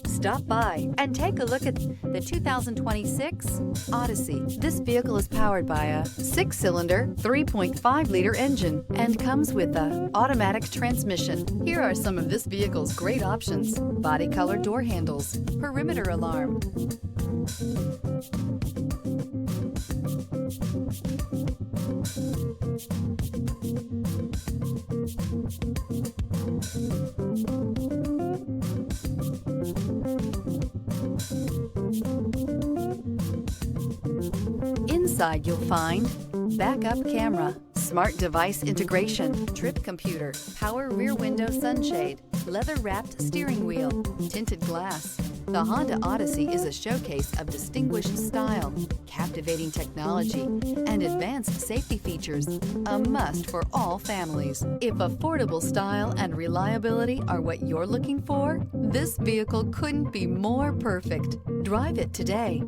Stop by and take a look at the 2026 Odyssey. This vehicle is powered by a 6-cylinder, 3.5-liter engine and comes with a automatic transmission. Here are some of this vehicle's great options: body color door handles, perimeter alarm, Inside you'll find backup camera, smart device integration, trip computer, power rear window sunshade, leather-wrapped steering wheel, tinted glass. The Honda Odyssey is a showcase of distinguished style, captivating technology, and advanced safety features, a must for all families. If affordable style and reliability are what you're looking for, this vehicle couldn't be more perfect. Drive it today.